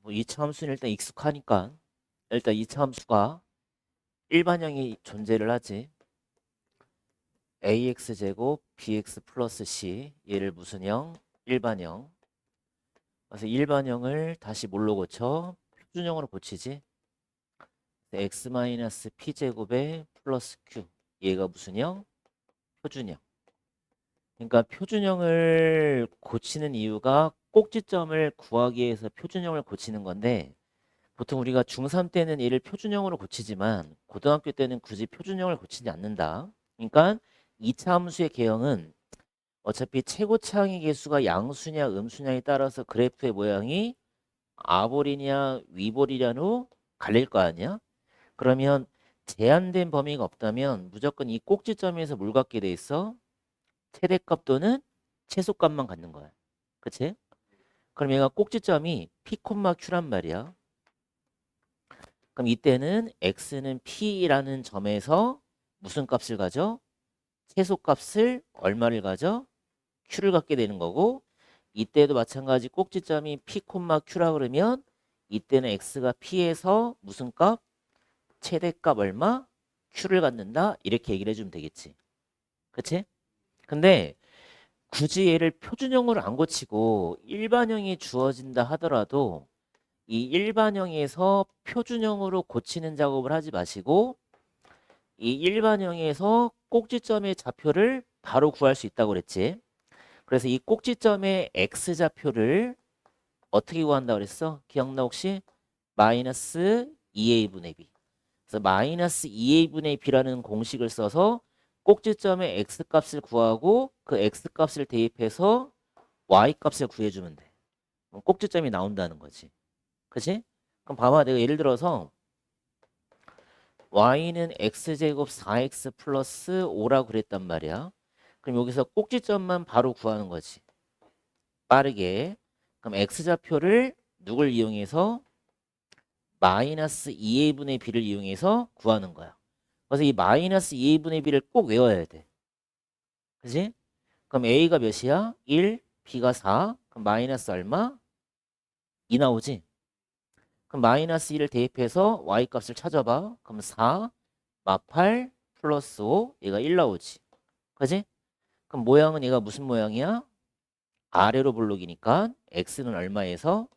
뭐 이차 함수는 일단 익숙하니까 일단 이차 함수가 일반형이 존재를 하지. ax제곱 bx 플러스 c 얘를 무슨 형? 일반형. 그래서 일반형을 다시 뭘로 고쳐? 표준형으로 고치지. x 마이너스 p제곱에 플러스 q 얘가 무슨 형? 표준형. 그러니까 표준형을 고치는 이유가 꼭지점을 구하기 위해서 표준형을 고치는 건데 보통 우리가 중3 때는 얘를 표준형으로 고치지만 고등학교 때는 굳이 표준형을 고치지 않는다. 그러니까 2차 함수의 개형은 어차피 최고차항의 개수가 양수냐 음수냐에 따라서 그래프의 모양이 아볼이냐 위볼이냐로 갈릴 거 아니야? 그러면 제한된 범위가 없다면 무조건 이 꼭지점에서 뭘 갖게 돼 있어? 최대값 또는 최소값만 갖는 거야. 그치? 그럼 얘가 꼭지점이 P, Q란 말이야. 그럼 이때는 x는 p라는 점에서 무슨 값을 가져? 최소값을 얼마를 가져? q를 갖게 되는 거고 이때도 마찬가지 꼭지점이 p, q라 그러면 이때는 x가 p에서 무슨 값? 최대값 얼마? q를 갖는다. 이렇게 얘기를 해주면 되겠지. 그치? 근데 굳이 얘를 표준형으로 안 고치고 일반형이 주어진다 하더라도 이 일반형에서 표준형으로 고치는 작업을 하지 마시고 이 일반형에서 꼭지점의 좌표를 바로 구할 수 있다고 그랬지. 그래서 이 꼭지점의 x좌표를 어떻게 구한다고 그랬어? 기억나 혹시? 마이너스 2a분의 b. 그래서 마이너스 2a분의 b라는 공식을 써서 꼭지점의 x값을 구하고 그 x값을 대입해서 y값을 구해주면 돼. 그럼 꼭지점이 나온다는 거지. 그치? 그럼 봐봐. 내가 예를 들어서 y는 x제곱 4x 플러스 5라고 그랬단 말이야. 그럼 여기서 꼭지점만 바로 구하는 거지. 빠르게. 그럼 x좌표를 누굴 이용해서? 마이너스 2a분의 b를 이용해서 구하는 거야. 그래서 이 마이너스 2a분의 b를 꼭 외워야 돼. 그지? 그럼 a가 몇이야? 1, b가 4. 그럼 마이너스 얼마? 2 나오지? 그럼 마이너스 1을 대입해서 y 값을 찾아봐. 그럼 4, 마8 플러스 5 얘가 1 나오지. 그지? 그럼 모양은 얘가 무슨 모양이야? 아래로 볼록이니까 x는 얼마에서?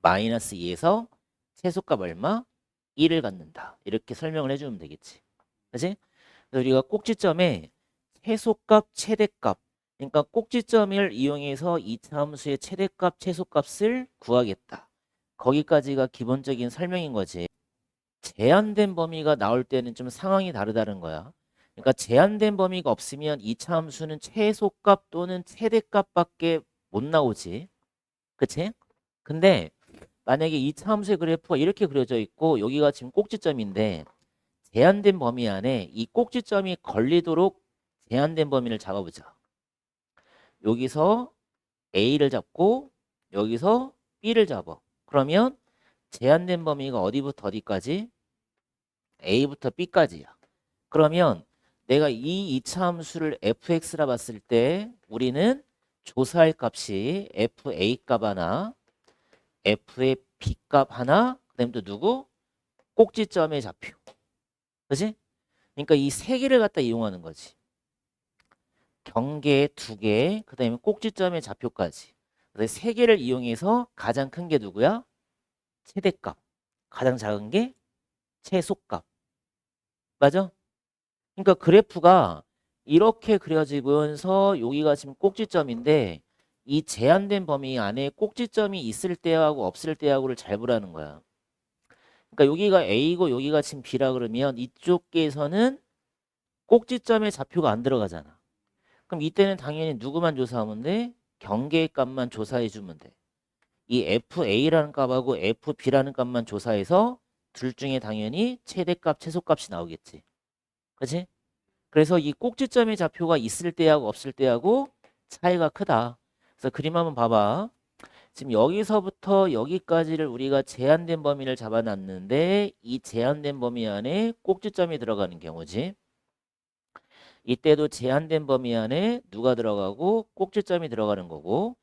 마이너스 2에서 최소값 얼마? 1을 갖는다. 이렇게 설명을 해주면 되겠지. 그지? 그래서 우리가 꼭지점에 최소값, 최대값 그러니까 꼭지점을 이용해서 이차 함수의 최대값, 최소값을 구하겠다. 거기까지가 기본적인 설명인 거지. 제한된 범위가 나올 때는 좀 상황이 다르다는 거야. 그러니까 제한된 범위가 없으면 이차 함수는 최소값 또는 최대값밖에 못 나오지. 그치? 근데 만약에 이차 함수의 그래프가 이렇게 그려져 있고 여기가 지금 꼭지점인데 제한된 범위 안에 이 꼭지점이 걸리도록 제한된 범위를 잡아보자. 여기서 A를 잡고 여기서 B를 잡아. 그러면 제한된 범위가 어디부터 어디까지? A부터 B까지야. 그러면 내가 이 이차 함수를 fx라 봤을 때 우리는 조사할 값이 fa 값 하나, f의 b 값 하나, 그다음에 또 누구? 꼭지점의 좌표. 그지? 그러니까 이 세 개를 갖다 이용하는 거지. 경계 두 개, 그다음에 꼭지점의 좌표까지. 그래서 세 개를 이용해서 가장 큰 게 누구야? 최대값. 가장 작은 게 최소값. 맞아? 그러니까 그래프가 이렇게 그려지면서 여기가 지금 꼭지점인데 이 제한된 범위 안에 꼭지점이 있을 때하고 없을 때하고를 잘 보라는 거야. 그러니까 여기가 A고 여기가 지금 B라 그러면 이쪽에서는 꼭지점의 좌표가 안 들어가잖아. 그럼 이때는 당연히 누구만 조사하면 돼? 경계의 값만 조사해 주면 돼. 이 FA라는 값하고 FB라는 값만 조사해서 둘 중에 당연히 최대값, 최소값이 나오겠지. 그치? 그래서 이 꼭지점의 좌표가 있을 때하고 없을 때하고 차이가 크다. 그래서 그림 한번 봐봐. 지금 여기서부터 여기까지를 우리가 제한된 범위를 잡아놨는데 이 제한된 범위 안에 꼭지점이 들어가는 경우지. 이때도 제한된 범위 안에 누가 들어가고 꼭지점이 들어가는 거고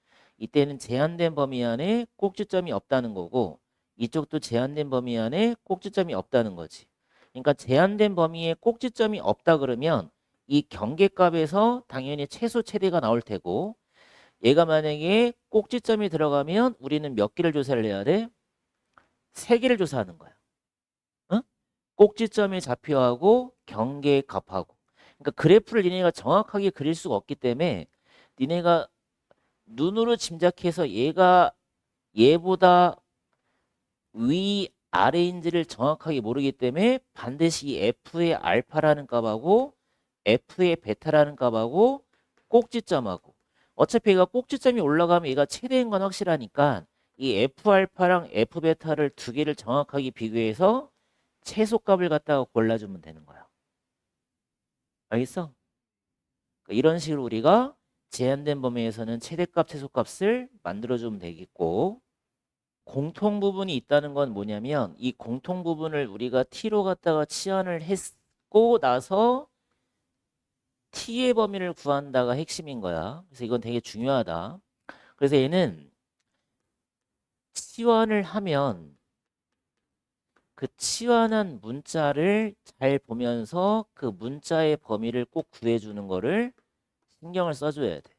이때는 제한된 범위 안에 꼭지점이 없다는 거고 이쪽도 제한된 범위 안에 꼭지점이 없다는 거지. 그러니까 제한된 범위에 꼭지점이 없다 그러면 이 경계값에서 당연히 최소 최대가 나올 테고 얘가 만약에 꼭지점이 들어가면 우리는 몇 개를 조사를 해야 돼? 세 개를 조사하는 거야. 응? 꼭지점의 좌표하고 경계의 값하고. 그러니까 그래프를 니네가 정확하게 그릴 수가 없기 때문에 니네가 눈으로 짐작해서 얘가 얘보다 위 아래인지를 정확하게 모르기 때문에 반드시 이 f의 알파라는 값하고 f의 베타라는 값하고 꼭지점하고 어차피 얘가 꼭지점이 올라가면 얘가 최대인 건 확실하니까 이 f 알파랑 f 베타를 두 개를 정확하게 비교해서 최소값을 갖다가 골라주면 되는 거야. 알겠어? 그러니까 이런 식으로 우리가 제한된 범위에서는 최대값, 최소값을 만들어주면 되겠고 공통 부분이 있다는 건 뭐냐면 이 공통 부분을 우리가 t로 갖다가 치환을 했고 나서 t의 범위를 구한다가 핵심인 거야. 그래서 이건 되게 중요하다. 그래서 얘는 치환을 하면 그 치환한 문자를 잘 보면서 그 문자의 범위를 꼭 구해주는 거를 신경을 써줘야 돼.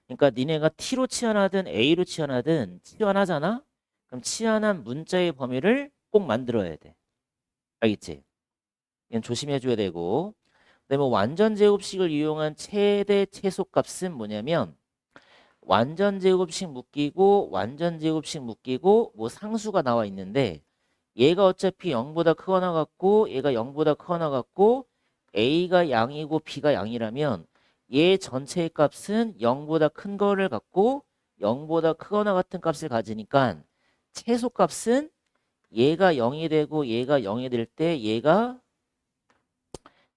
그러니까 니네가 t로 치환하든 a로 치환하든 치환하잖아? 그럼 치환한 문자의 범위를 꼭 만들어야 돼. 알겠지? 이건 조심해줘야 되고 그다음에 완전 제곱식을 이용한 최대 최소값은 뭐냐면 완전 제곱식 묶이고 완전 제곱식 묶이고 뭐 상수가 나와 있는데 얘가 어차피 0보다 크거나 같고 얘가 0보다 크거나 같고 A가 양이고 B가 양이라면 얘 전체의 값은 0보다 큰 거를 갖고 0보다 크거나 같은 값을 가지니까 최소값은 얘가 0이 되고 얘가 0이 될 때 얘가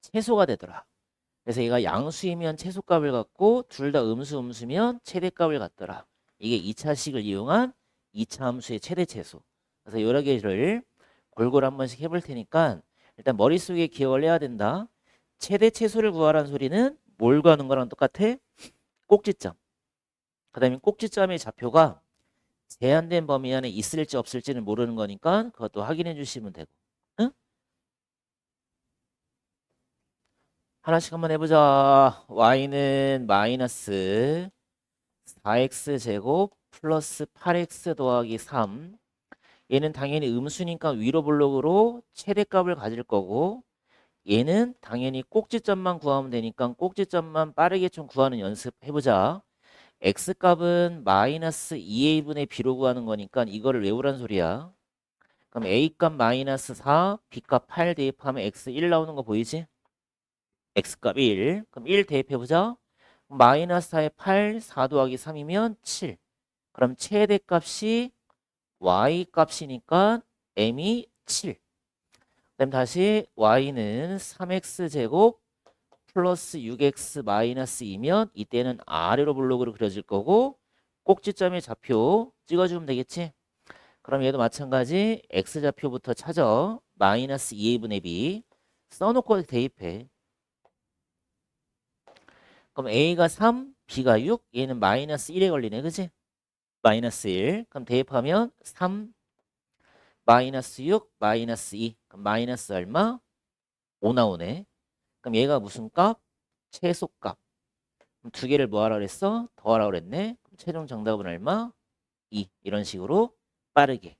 최소가 되더라. 그래서 얘가 양수이면 최소값을 갖고 둘 다 음수면 최대값을 갖더라. 이게 2차식을 이용한 2차 함수의 최대 최소. 그래서 여러 개를 골고루 한 번씩 해볼 테니까 일단 머릿속에 기억을 해야 된다. 최대 최소를 구하라는 소리는 뭘 구하는 거랑 똑같아? 꼭지점. 그 다음에 꼭지점의 좌표가 제한된 범위 안에 있을지 없을지는 모르는 거니까 그것도 확인해 주시면 되고. 응? 하나씩 한번 해보자. y는 마이너스 4x 제곱 플러스 8x 더하기 3. 얘는 당연히 음수니까 위로 블록으로 최대값을 가질 거고 얘는 당연히 꼭지점만 구하면 되니까 꼭지점만 빠르게 좀 구하는 연습 해보자. x값은 마이너스 2a분의 b로 구하는 거니까 이거를 외우란 소리야. 그럼 a값 마이너스 4, b값 8 대입하면 x 1 나오는 거 보이지? x값 1. 그럼 1 대입해보자. 마이너스 4에 8, 4 더하기 3이면 7. 그럼 최대값이 y값이니까 m이 7. 그다음 다시 y는 3x제곱 플러스 6x 마이너스 2면 이때는 아래로 블록으로 그려질 거고 꼭지점의 좌표 찍어주면 되겠지? 그럼 얘도 마찬가지 x좌표부터 찾아. 마이너스 2a분의 b 써놓고 대입해. 그럼 a가 3, b가 6, 얘는 마이너스 1에 걸리네. 그치? 마이너스 1. 그럼 대입하면 3, 마이너스 6, 마이너스 2. 그럼 마이너스 얼마? 5 나오네. 그럼 얘가 무슨 값? 최소값. 그럼 두 개를 뭐 하라 그랬어? 더하라 그랬네. 그럼 최종 정답은 얼마? 2. 이런 식으로 빠르게.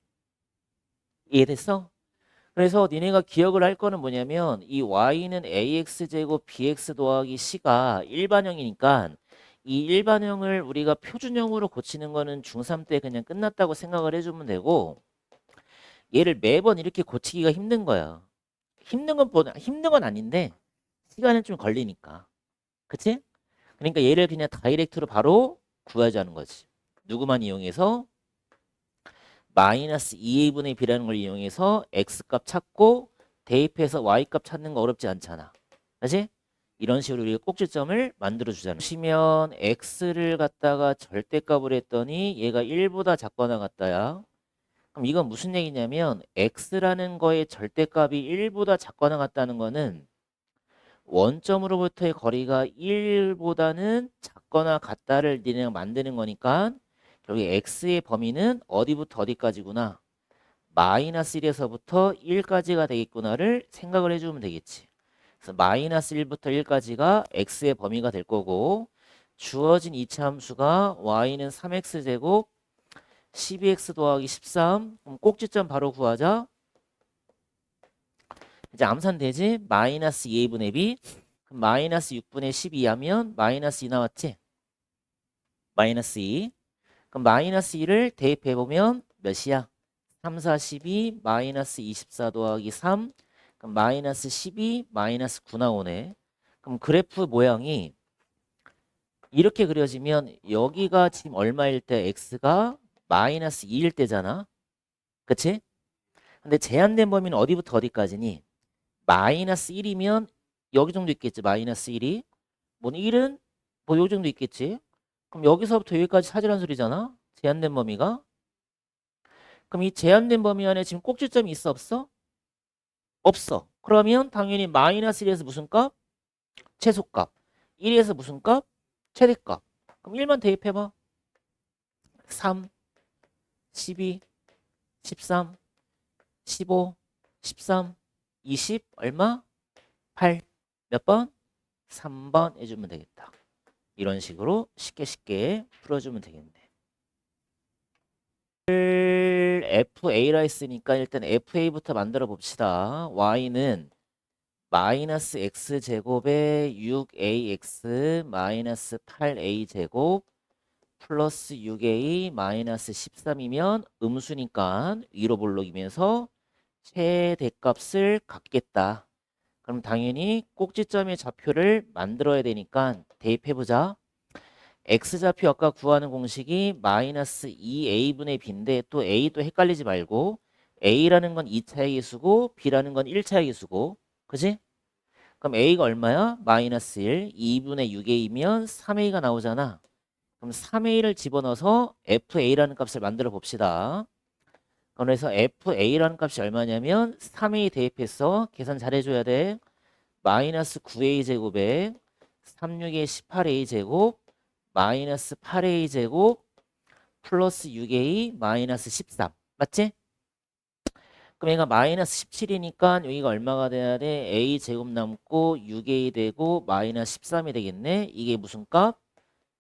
이해됐어? 그래서 니네가 기억을 할 거는 뭐냐면 이 y는 ax제곱 bx 더하기 c가 일반형이니까 이 일반형을 우리가 표준형으로 고치는 거는 중3 때 그냥 끝났다고 생각을 해주면 되고 얘를 매번 이렇게 고치기가 힘든 거야. 힘든 건 아닌데 시간은 좀 걸리니까. 그치? 그러니까 얘를 그냥 다이렉트로 바로 구하자는 거지. 누구만 이용해서 마이너스 2a분의 b라는 걸 이용해서 x값 찾고 대입해서 y값 찾는 거 어렵지 않잖아. 그치? 이런 식으로 우리가 꼭지점을 만들어 주잖아. 보시면 x를 갖다가 절대값을 했더니 얘가 1보다 작거나 같다야. 그럼 이건 무슨 얘기냐면 x라는 거의 절대값이 1보다 작거나 같다는 거는 원점으로부터의 거리가 1보다는 작거나 같다를 니네가 만드는 거니까 여기 x의 범위는 어디부터 어디까지구나. 마이너스 1에서부터 1까지가 되겠구나를 생각을 해주면 되겠지. 그래서 마이너스 1부터 1까지가 x의 범위가 될 거고 주어진 이차 함수가 y는 3x제곱 12x 더하기 13. 그럼 꼭지점 바로 구하자. 이제 암산되지? 마이너스 2a분의 b. 그럼 마이너스 6분의 12 하면 마이너스 2 나왔지? 마이너스 2. 그럼 마이너스 2를 대입해보면 몇이야? 3, 4, 12 마이너스 24 더하기 3. 그럼 마이너스 12 마이너스 9 나오네. 그럼 그래프 모양이 이렇게 그려지면 여기가 지금 얼마일 때 x가 마이너스 2일 때잖아. 그치? 근데 제한된 범위는 어디부터 어디까지니? 마이너스 1이면 여기 정도 있겠지. 마이너스 1이. 뭐 1은 뭐 여기 정도 있겠지. 그럼 여기서부터 여기까지 찾으란 소리잖아. 제한된 범위가. 그럼 이 제한된 범위 안에 지금 꼭지점이 있어 없어? 없어. 그러면 당연히 마이너스 1에서 무슨 값? 최소값. 1에서 무슨 값? 최대값. 그럼 1만 대입해봐. 3, 12, 13, 15, 13, 20 얼마? 8. 몇 번? 3번 해주면 되겠다. 이런 식으로 쉽게 풀어주면 되겠네. FA라 했으니까 일단 FA부터 만들어 봅시다. Y는 마이너스 X제곱에 6AX 마이너스 8A제곱 플러스 6A 마이너스 13이면 음수니까 위로 볼록이면서 최대값을 갖겠다. 그럼 당연히 꼭지점의 좌표를 만들어야 되니까 대입해보자. X좌표 아까 구하는 공식이 마이너스 2A분의 B인데 또 A도 헷갈리지 말고 A라는 건 2차의 개수고 B라는 건 1차의 개수고 그지? 그럼 A가 얼마야? 마이너스 1 2분의 6A면 3A가 나오잖아. 그럼 3A를 집어넣어서 FA라는 값을 만들어 봅시다. 그래서 FA라는 값이 얼마냐면 3A 대입해서 계산 잘해줘야 돼. 마이너스 9A 제곱에 36에 18A 제곱 마이너스 8A 제곱 플러스 6A 마이너스 13 맞지? 그럼 얘가 마이너스 17이니까 여기가 얼마가 돼야 돼? A 제곱 남고 6A 되고 마이너스 13이 되겠네. 이게 무슨 값?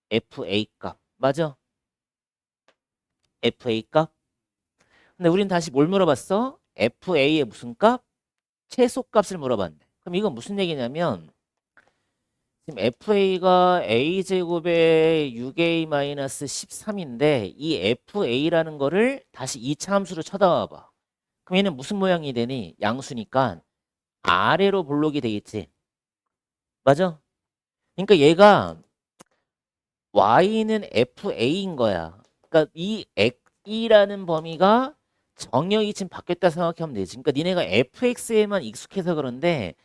FA 값 맞아? FA 값. 근데 우린 다시 뭘 물어봤어? FA의 무슨 값? 최소값을 물어봤네. 그럼 이건 무슨 얘기냐면 지금 FA가 A제곱에 6A-13인데 이 FA라는 거를 다시 2차 함수로 쳐다봐봐. 그럼 얘는 무슨 모양이 되니? 양수니까 아래로 볼록이 되겠지. 맞아? 그러니까 얘가 Y는 FA인 거야. 그러니까 이 E라는 범위가 정역이 지금 바뀌었다 생각하면 되지. 그러니까 니네가 FX에만 익숙해서 그런데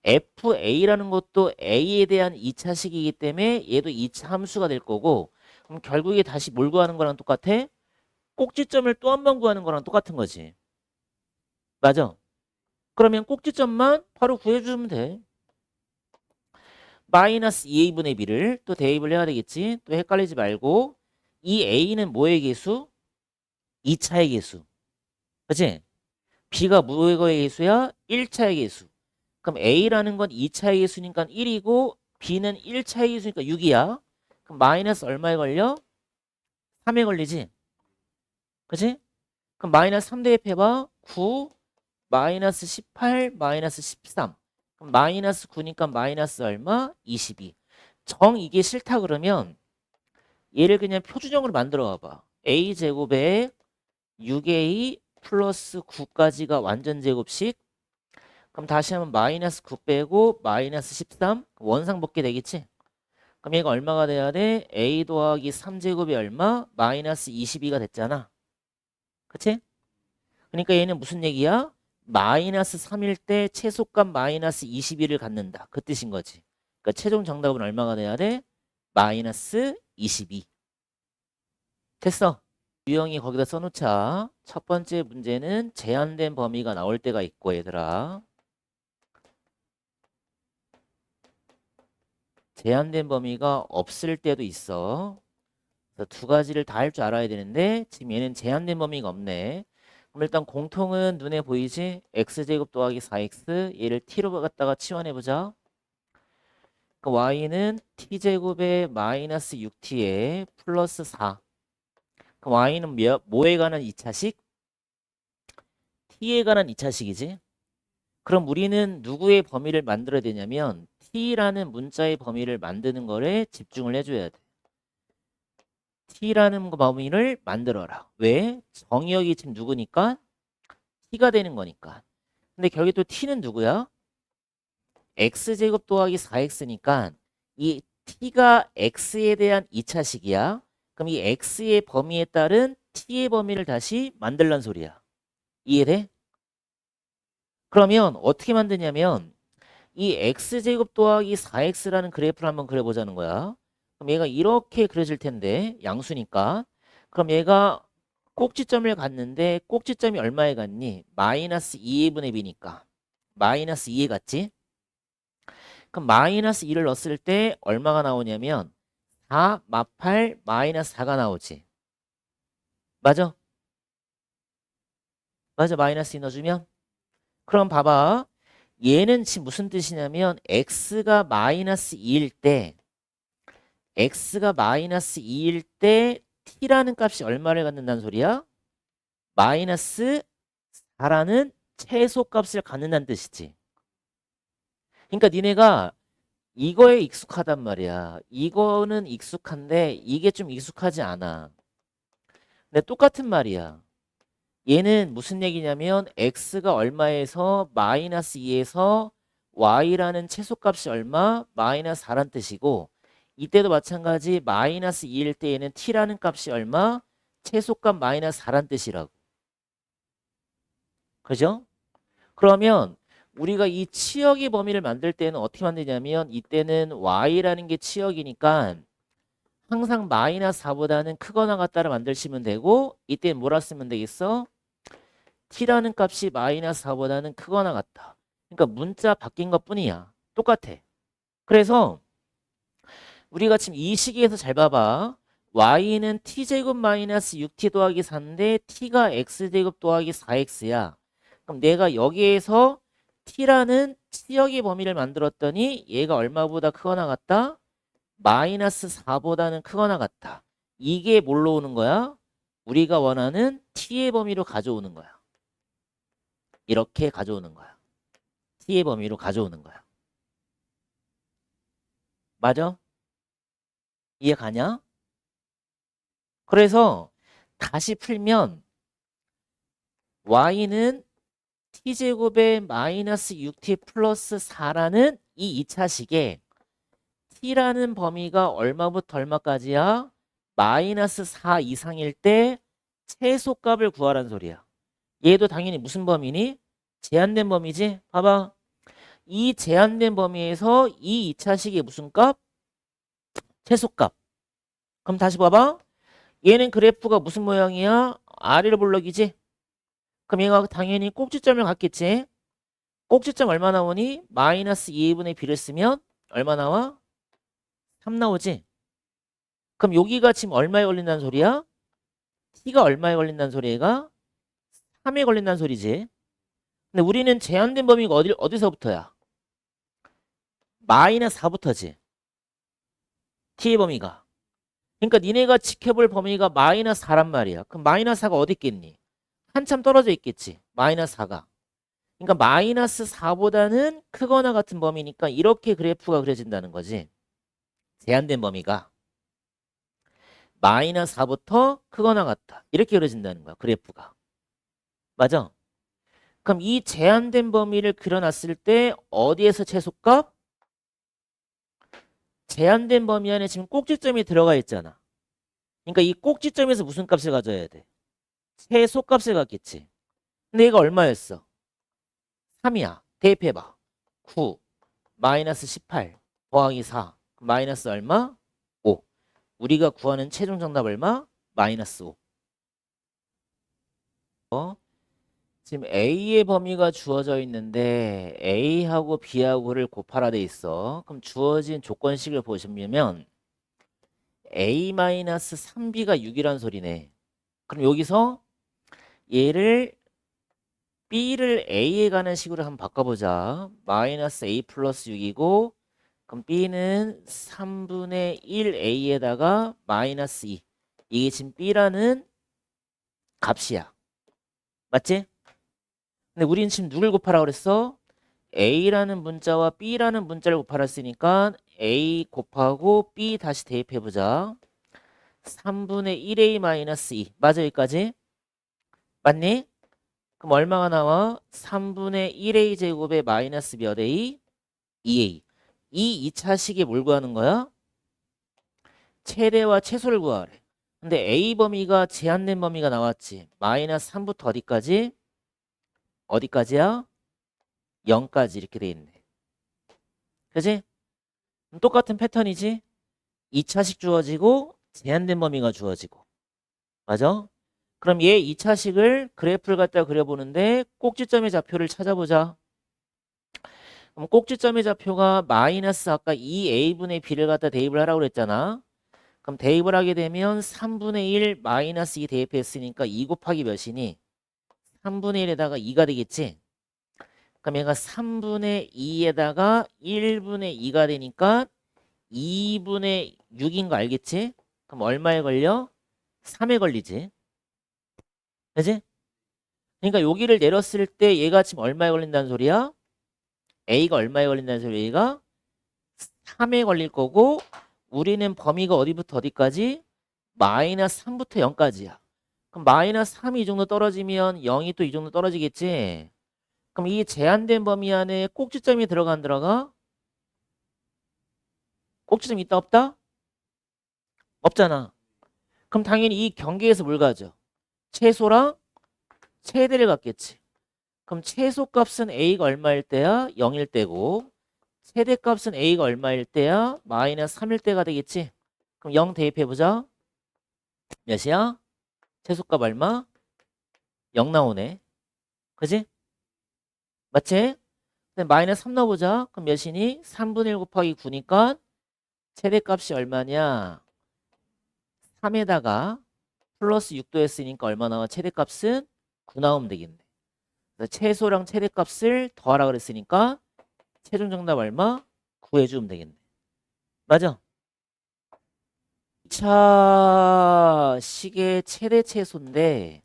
FA라는 것도 A에 대한 2차식이기 때문에 얘도 2차 함수가 될 거고 그럼 결국에 다시 뭘 구하는 거랑 똑같아? 꼭지점을 또 한 번 구하는 거랑 똑같은 거지. 맞아? 그러면 꼭지점만 바로 구해주면 돼. 마이너스 2a분의 b를 또 대입을 해야 되겠지. 또 헷갈리지 말고 이 a는 뭐의 개수? 2차의 개수. 그치? b가 뭐의 개수야? 1차의 개수. 그럼 a라는 건 2차의 개수니까 1이고 b는 1차의 개수니까 6이야. 그럼 마이너스 얼마에 걸려? 3에 걸리지. 그치? 그럼 마이너스 3 대입해봐. 9 마이너스 18 마이너스 13. 그럼 마이너스 9니까 마이너스 얼마? 22. 정 이게 싫다 그러면 얘를 그냥 표준형으로 만들어 봐봐. a제곱에 6a 플러스 9까지가 완전 제곱식. 그럼 다시 한번 마이너스 9 빼고 마이너스 13 원상복귀 되겠지? 그럼 얘가 얼마가 돼야 돼? a 더하기 3제곱이 얼마? 마이너스 22가 됐잖아. 그치? 그러니까 얘는 무슨 얘기야? 마이너스 3일 때 최소값 마이너스 21을 갖는다. 그 뜻인 거지. 그러니까 최종 정답은 얼마가 돼야 돼? 마이너스 22. 됐어. 유형이 거기다 써놓자. 첫 번째 문제는 제한된 범위가 나올 때가 있고 얘들아. 제한된 범위가 없을 때도 있어. 그래서 두 가지를 다 할 줄 알아야 되는데 지금 얘는 제한된 범위가 없네. 그럼 일단 공통은 눈에 보이지? x제곱 더하기 4x 얘를 t로 갖다가 치환해보자. 그 y는 t제곱에 마이너스 6t에 플러스 4. 그럼 y는 뭐에 관한 2차식? t에 관한 2차식이지. 그럼 우리는 누구의 범위를 만들어야 되냐면 t라는 문자의 범위를 만드는 거에 집중을 해줘야 돼. t라는 범위를 만들어라. 왜? 정의역이 지금 누구니까? t가 되는 거니까. 근데 결국 또 t는 누구야? x제곱 더하기 4x니까 이 t가 x에 대한 2차식이야. 그럼 이 x의 범위에 따른 t의 범위를 다시 만들란 소리야. 이해돼? 그러면 어떻게 만드냐면 이 x제곱 더하기 4x라는 그래프를 한번 그려보자는 거야. 그럼 얘가 이렇게 그려질 텐데 양수니까. 그럼 얘가 꼭지점을 갔는데 꼭지점이 얼마에 갔니? 마이너스 2분의 b니까. 마이너스 2에 갔지? 그럼 마이너스 2를 넣었을 때 얼마가 나오냐면 4, 마팔, 마이너스 4가 나오지. 맞아? 맞아, 마이너스 2 넣어주면? 그럼 봐봐. 얘는 지금 무슨 뜻이냐면 x가 마이너스 2일 때 x가 마이너스 2일 때 t라는 값이 얼마를 갖는다는 소리야? 마이너스 4라는 최소값을 갖는다는 뜻이지. 그러니까 니네가 이거에 익숙하단 말이야. 이거는 익숙한데 이게 좀 익숙하지 않아. 근데 똑같은 말이야. 얘는 무슨 얘기냐면 x가 얼마에서 마이너스 2에서 y라는 최소값이 얼마? 마이너스 4란 뜻이고 이때도 마찬가지 마이너스 2일 때 얘는 t라는 값이 얼마? 최소값 마이너스 4란 뜻이라고. 그죠? 그러면 우리가 이 치역의 범위를 만들 때는 어떻게 만드냐면 이때는 y라는 게 치역이니까 항상 마이너스 4보다는 크거나 같다를 만드시면 되고 이때는 뭐라 쓰면 되겠어? t라는 값이 마이너스 4보다는 크거나 같다. 그러니까 문자 바뀐 것 뿐이야. 똑같아. 그래서 우리가 지금 이 시기에서 잘 봐봐. y는 t제곱 마이너스 6t 더하기 4인데 t가 x제곱 더하기 4x야. 그럼 내가 여기에서 t라는 치역의 범위를 만들었더니 얘가 얼마보다 크거나 같다? 마이너스 4보다는 크거나 같다. 이게 뭘로 오는 거야? 우리가 원하는 t의 범위로 가져오는 거야. 이렇게 가져오는 거야. t의 범위로 가져오는 거야. 맞아? 이해 가냐? 그래서 다시 풀면 y는 t제곱에 마이너스 6t 플러스 4라는 이 2차식에 t라는 범위가 얼마부터 얼마까지야? 마이너스 4 이상일 때 최소값을 구하라는 소리야. 얘도 당연히 무슨 범위니? 제한된 범위지? 봐봐. 이 제한된 범위에서 이 2차식이 무슨 값? 최소값. 그럼 다시 봐봐. 얘는 그래프가 무슨 모양이야? 아래로 볼록이지? 그럼 얘가 당연히 꼭지점을 갖겠지? 꼭지점 얼마 나오니? 마이너스 2분의 b를 쓰면 얼마 나와? 3 나오지? 그럼 여기가 지금 얼마에 걸린다는 소리야? t가 얼마에 걸린다는 소리가? 3에 걸린다는 소리지. 근데 우리는 제한된 범위가 어디서부터야? 마이너스 4부터지. t의 범위가. 그러니까 니네가 지켜볼 범위가 마이너스 4란 말이야. 그럼 마이너스 4가 어디 있겠니? 한참 떨어져 있겠지. 마이너스 4가. 그러니까 마이너스 4보다는 크거나 같은 범위니까 이렇게 그래프가 그려진다는 거지. 제한된 범위가. 마이너스 4부터 크거나 같다. 이렇게 그려진다는 거야. 그래프가. 맞아? 그럼 이 제한된 범위를 그려놨을 때 어디에서 최소값? 제한된 범위 안에 지금 꼭지점이 들어가 있잖아. 그러니까 이 꼭지점에서 무슨 값을 가져야 돼? 최소값을 갖겠지. 근데 얘가 얼마였어? 3이야. 대입해봐. 9 마이너스 18 더하기 4 마이너스 얼마? 5. 우리가 구하는 최종 정답 얼마? 마이너스 5. 지금 A의 범위가 주어져 있는데 A하고 B하고를 곱하라 돼 있어. 그럼 주어진 조건식을 보시면 a-3b가 6이란 소리네. 그럼 여기서 얘를 b를 a에 가는 식으로 한번 바꿔보자. 마이너스 a 플러스 6이고 그럼 b는 3분의 1a에다가 마이너스 2. 이게 지금 b라는 값이야. 맞지? 근데 우린 지금 누굴 곱하라고 그랬어? a라는 문자와 b라는 문자를 곱하라 했으니까 a 곱하고 b 다시 대입해보자. 3분의 1a 마이너스 2. 맞아, 여기까지? 맞니? 그럼 얼마가 나와? 3분의 1a 제곱에 마이너스 몇 a? 2a. 이 2차식에 뭘 구하는 거야? 최대와 최소를 구하래. 근데 a 범위가 제한된 범위가 나왔지. 마이너스 3부터 어디까지? 어디까지야? 0까지 이렇게 돼 있네. 그지? 똑같은 패턴이지? 2차식 주어지고 제한된 범위가 주어지고. 맞아? 그럼 얘 2차식을 그래프를 갖다 그려보는데 꼭지점의 좌표를 찾아보자. 그럼 꼭지점의 좌표가 마이너스 아까 2a분의 b를 갖다 대입을 하라고 그랬잖아. 그럼 대입을 하게 되면 3분의 1 마이너스 2 대입했으니까 2 곱하기 몇이니? 3분의 1에다가 2가 되겠지? 그럼 얘가 3분의 2에다가 1분의 2가 되니까 2분의 6인 거 알겠지? 그럼 얼마에 걸려? 3에 걸리지. 그지? 그러니까 여기를 내렸을 때 얘가 지금 얼마에 걸린다는 소리야? A가 얼마에 걸린다는 소리야? 얘가 3에 걸릴 거고 우리는 범위가 어디부터 어디까지? 마이너스 3부터 0까지야. 그럼 마이너스 3이 이 정도 떨어지면 0이 또 이 정도 떨어지겠지? 그럼 이 제한된 범위 안에 꼭지점이 들어가 안 들어가? 꼭지점 있다 없다? 없잖아. 그럼 당연히 이 경계에서 뭘 가져? 최소랑 최대를 갖겠지. 그럼 최소값은 A가 얼마일 때야? 0일 때고 최대값은 A가 얼마일 때야? 마이너스 3일 때가 되겠지. 그럼 0 대입해보자. 몇이야? 최소값 얼마? 0 나오네. 그지? 맞지? 근데 마이너스 3 넣어보자. 그럼 몇이니? 3분의 1 곱하기 9니까 최대값이 얼마냐? 3에다가 플러스 6도 했으니까 얼마 나와? 최대값은 9 나오면 되겠네. 그래서 최소랑 최대값을 더하라 그랬으니까 최종 정답 얼마? 9 해주면 되겠네. 맞아? 2차 식의 최대 최소인데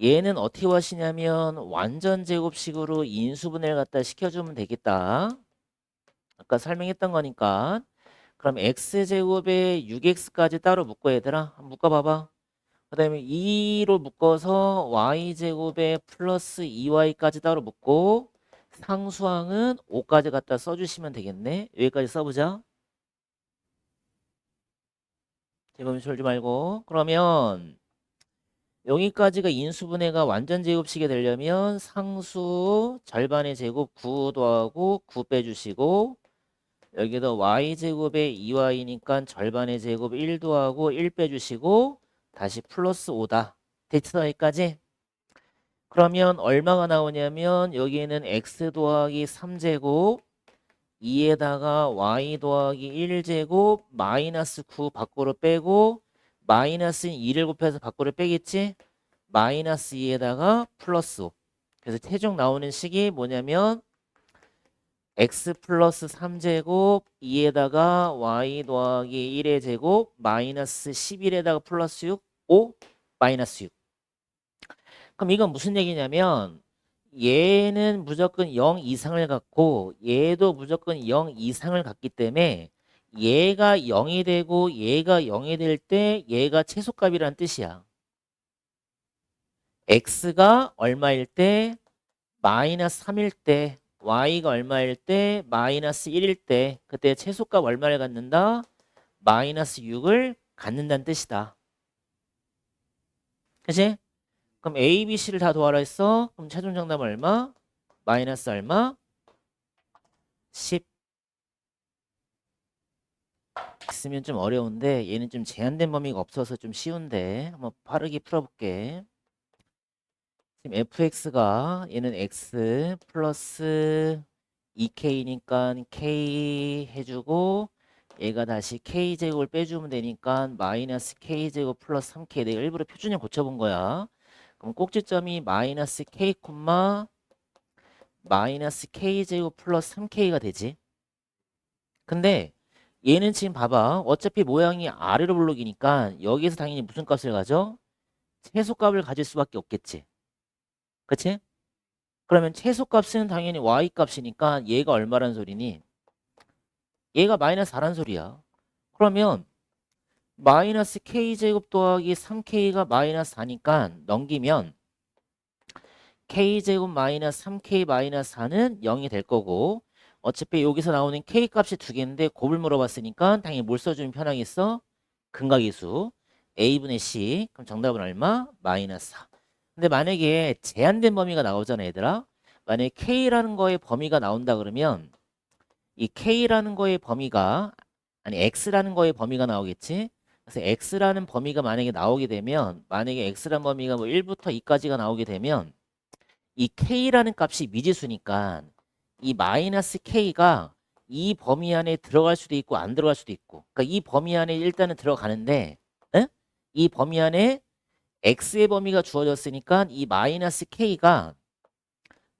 얘는 어떻게 하시냐면 완전 제곱식으로 인수분해를 갖다 시켜주면 되겠다. 아까 설명했던 거니까. 그럼 x제곱에 6x까지 따로 묶어 얘들아. 한번 묶어봐봐. 그 다음에 2로 묶어서 y제곱에 플러스 2y까지 따로 묶고 상수항은 5까지 갖다 써주시면 되겠네. 여기까지 써보자. 제곱이 줄지 말고. 그러면 여기까지가 인수분해가 완전 제곱식이 되려면 상수 절반의 제곱 9 더하고 9 빼주시고 여기다 y제곱에 2y니까 절반의 제곱 1 더하고 1 빼주시고 다시 플러스 5다. 됐어 여기까지? 그러면 얼마가 나오냐면 여기에는 x 더하기 3제곱 2에다가 y 더하기 1제곱 마이너스 9 밖으로 빼고 마이너스 2를 곱해서 밖으로 빼겠지? 마이너스 2에다가 플러스 5. 그래서 최종 나오는 식이 뭐냐면 x 플러스 3제곱 2에다가 y 더하기 1의 제곱 마이너스 11에다가 플러스 6 5 마이너스 6. 그럼 이건 무슨 얘기냐면 얘는 무조건 0 이상을 갖고 얘도 무조건 0 이상을 갖기 때문에 얘가 0이 되고 얘가 0이 될 때 얘가 최소값이란 뜻이야. x가 얼마일 때? 마이너스 3일 때 y가 얼마일 때? 마이너스 1일 때 그때 최소값 얼마를 갖는다? 마이너스 6을 갖는다는 뜻이다. 그치? 그럼 A, B, C를 다 도하라 했어. 그럼 최종 정답 얼마? 마이너스 얼마? 10. 있으면 좀 어려운데 얘는 좀 제한된 범위가 없어서 좀 쉬운데 한번 빠르게 풀어볼게. 지금 fx가 얘는 x 플러스 2k니까 k 해주고 얘가 다시 k제곱을 빼주면 되니까 마이너스 k제곱 플러스 3k. 내가 일부러 표준형 고쳐본 거야. 그럼 꼭지점이 마이너스 k 콤마 마이너스 k제곱 플러스 3k가 되지. 근데 얘는 지금 봐봐. 어차피 모양이 아래로 블록이니까 여기에서 당연히 무슨 값을 가져? 최소값을 가질 수밖에 없겠지. 그치? 그러면 최소값은 당연히 y값이니까 얘가 얼마란 소리니? 얘가 마이너스 4란 소리야. 그러면 마이너스 k제곱 더하기 3k가 마이너스 4니까 넘기면 k제곱 마이너스 3k 마이너스 4는 0이 될 거고, 어차피 여기서 나오는 k 값이 두 개인데 곱을 물어봤으니까 당연히 뭘 써주면 편하겠어? 근각이수 a분의 c. 그럼 정답은 얼마? 마이너스 4. 근데 만약에 제한된 범위가 나오잖아 얘들아. 만약에 k라는 거의 범위가 나온다 그러면 이 k라는 거의 범위가, 아니 x라는 거의 범위가 나오겠지. 그래서 x라는 범위가 만약에 나오게 되면, 만약에 x라는 범위가 뭐 1부터 2까지가 나오게 되면 이 k라는 값이 미지수니까 이 마이너스 k가 이 범위 안에 들어갈 수도 있고 안 들어갈 수도 있고, 그러니까 이 범위 안에 일단은 들어가는데, 에? 이 범위 안에 x의 범위가 주어졌으니까 이 마이너스 k가,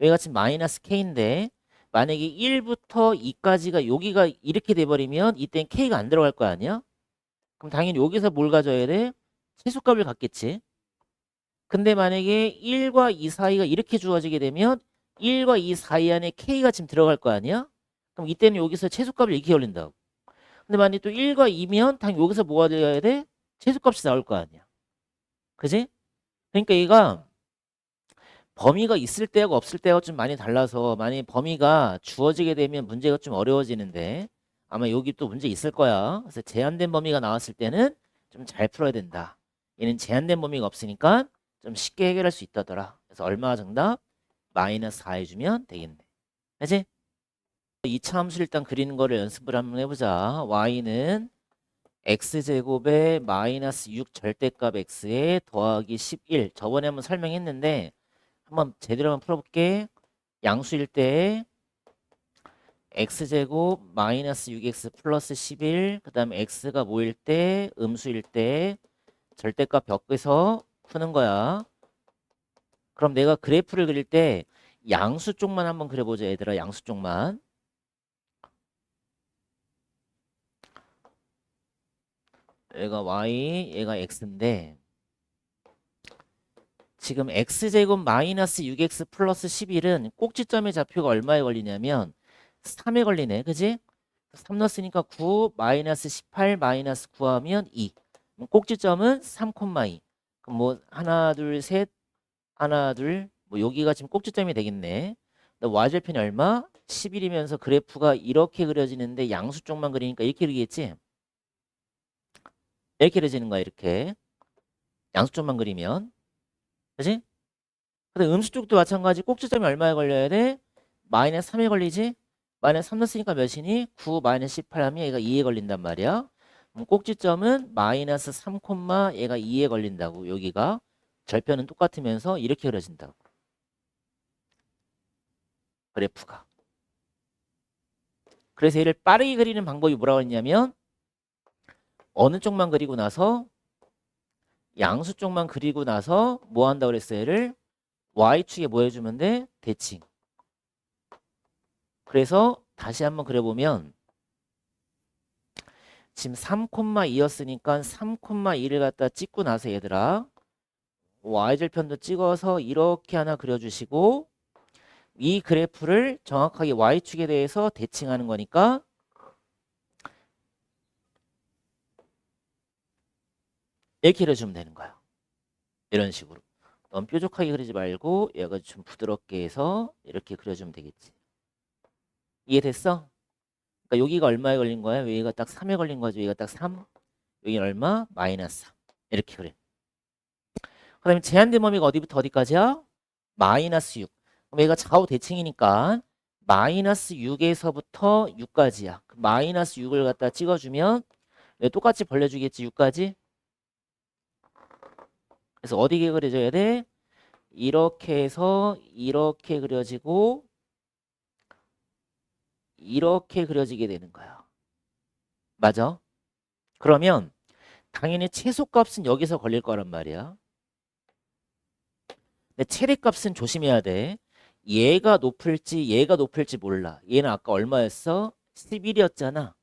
여기가 지금 마이너스 k인데 만약에 1부터 2까지가 여기가 이렇게 돼버리면 이땐 k가 안 들어갈 거 아니야? 그럼 당연히 여기서 뭘 가져야 돼? 최소값을 갖겠지. 근데 만약에 1과 2 사이가 이렇게 주어지게 되면 1과 2 사이 안에 k가 지금 들어갈 거 아니야? 그럼 이때는 여기서 최소값을 이렇게 열린다고. 근데 만약에 또 1과 2면 당연히 여기서 뭐가 되어야 돼? 최소값이 나올 거 아니야. 그지? 그러니까 얘가 범위가 있을 때하고 없을 때하고 좀 많이 달라서, 만약에 범위가 주어지게 되면 문제가 좀 어려워지는데 아마 여기 또 문제 있을 거야. 그래서 제한된 범위가 나왔을 때는 좀 잘 풀어야 된다. 얘는 제한된 범위가 없으니까 좀 쉽게 해결할 수 있다더라. 그래서 얼마 정답? 마이너스 4 해주면 되겠네. 그치? 2차 함수를 일단 그리는 거를 연습을 한번 해보자. y는 x제곱에 마이너스 6 절대값 x에 더하기 11. 저번에 한번 설명했는데 한번 제대로 한번 풀어볼게. 양수일 때 x제곱 마이너스 6x 플러스 11, 그 다음에 x가 뭐일 때? 음수일 때 절대값 벽에서 푸는 거야. 그럼 내가 그래프를 그릴 때 양수 쪽만 한번 그려보자 얘들아. 양수 쪽만. 얘가 y, 얘가 x인데 지금 x제곱 마이너스 6x 플러스 11은 꼭지점의 좌표가 얼마에 걸리냐면 3에 걸리네. 그지? 3 넣었으니까 9 마이너스 18 마이너스 9 하면 2. 꼭지점은 3,2. 그럼 뭐 하나 둘 셋 하나 둘, 뭐 여기가 지금 꼭지점이 되겠네. y절편이 얼마? 11이면서 그래프가 이렇게 그려지는데 양수 쪽만 그리니까 이렇게 그리겠지? 이렇게 그려지는 거야 이렇게. 양수 쪽만 그리면. 그지? 근데 음수 쪽도 마찬가지. 꼭지점이 얼마에 걸려야 돼? 마이너스 3에 걸리지? 마이너스 3 넣었으니까 몇이니? 9 마이너스 18 하면 얘가 2에 걸린단 말이야. 그럼 꼭지점은 마이너스 3, 얘가 2에 걸린다고. 여기가 절편은 똑같으면서 이렇게 그려진다고. 그래프가. 그래서 얘를 빠르게 그리는 방법이 뭐라고 했냐면 어느 쪽만 그리고 나서, 양수 쪽만 그리고 나서 뭐 한다고 그랬어? 얘를 y축에 뭐 해주면 돼? 대칭. 그래서 다시 한번 그려보면 지금 3,2였으니까 3,2를 갖다 찍고 나서 얘들아 y절편도 찍어서 이렇게 하나 그려주시고, 이 그래프를 정확하게 y축에 대해서 대칭하는 거니까 이렇게 그려주면 되는 거야. 이런 식으로. 너무 뾰족하게 그리지 말고 얘가 좀 부드럽게 해서 이렇게 그려주면 되겠지. 이해됐어? 그러니까 여기가 얼마에 걸린 거야? 여기가 딱 3에 걸린 거죠. 여기가 딱 3. 여기는 얼마? 마이너스 3. 이렇게 그래. 그 다음에 제한된 범위가 어디부터 어디까지야? 마이너스 6. 그럼 얘가 좌우 대칭이니까 마이너스 6에서부터 6까지야. 마이너스 6을 갖다 찍어주면 똑같이 벌려주겠지 6까지. 그래서 어디게 그려줘야 돼? 이렇게 해서 이렇게 그려지고 이렇게 그려지게 되는 거야. 맞아? 그러면 당연히 최소값은 여기서 걸릴 거란 말이야. 근데 최대값은 조심해야 돼. 얘가 높을지 몰라. 얘는 아까 얼마였어? 11이었잖아.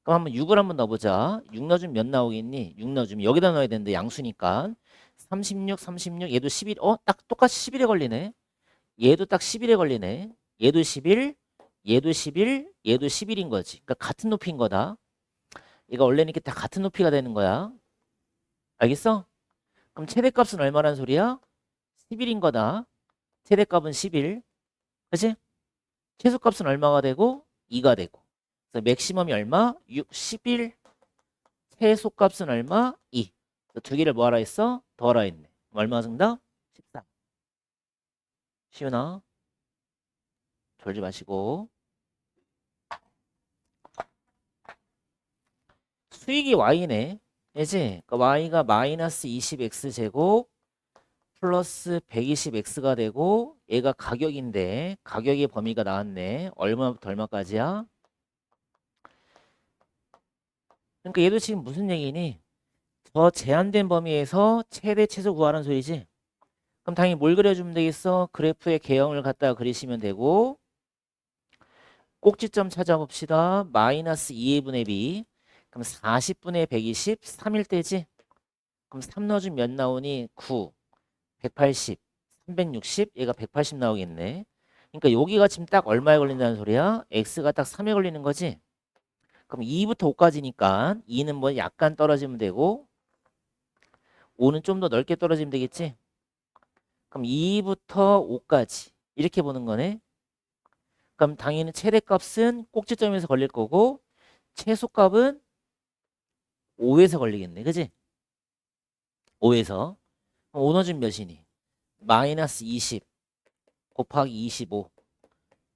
그럼 한번 6을 한번 넣어보자. 6 넣어주면 몇 나오겠니? 6 넣어주면 여기다 넣어야 되는데 양수니까 36 얘도 11. 딱 똑같이 11에 걸리네. 얘도 딱 11에 걸리네. 얘도 11, 얘도 11, 얘도 11인 거지. 그러니까 같은 높이인 거다. 얘가 원래는 이렇게 다 같은 높이가 되는 거야. 알겠어? 그럼 최대값은 얼마란 소리야? 11인 거다. 최대값은 11. 그치? 최소값은 얼마가 되고? 2가 되고. 그래서 맥시멈이 얼마? 6, 11. 최소값은 얼마? 2. 두 개를 뭐 하라 했어? 더하라 했네. 그럼 얼마 정답? 14. 시윤아, 졸지 마시고. 수익이 y네. 그지? 그러니까 y가 마이너스 20x제곱 플러스 120x가 되고 얘가 가격인데 가격의 범위가 나왔네. 얼마부터 얼마까지야? 그러니까 얘도 지금 무슨 얘기니? 저 제한된 범위에서 최대 최소 구하라는 소리지. 그럼 당연히 뭘 그려주면 되겠어? 그래프의 개형을 갖다가 그리시면 되고 꼭지점 찾아봅시다. 마이너스 2분의 b. 그럼 40분의 120, 3일 때지? 그럼 3 넣어주면 몇 나오니? 9, 180, 360, 얘가 180 나오겠네. 그러니까 여기가 지금 딱 얼마에 걸린다는 소리야? x가 딱 3에 걸리는 거지? 그럼 2부터 5까지니까 2는 뭐 약간 떨어지면 되고 5는 좀 더 넓게 떨어지면 되겠지? 그럼 2부터 5까지 이렇게 보는 거네. 그럼 당연히 최대값은 꼭지점에서 걸릴 거고 최소값은 5에서 걸리겠네. 그지? 5에서. 5 넣어주면 몇이니? 마이너스 20 곱하기 25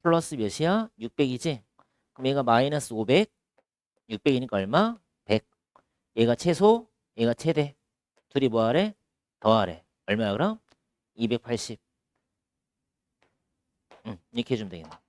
플러스 몇이야? 600이지? 그럼 얘가 마이너스 500 600이니까 얼마? 100. 얘가 최소, 얘가 최대. 둘이 뭐하래? 더하래. 얼마야 그럼? 280. 이렇게 해주면 되겠네.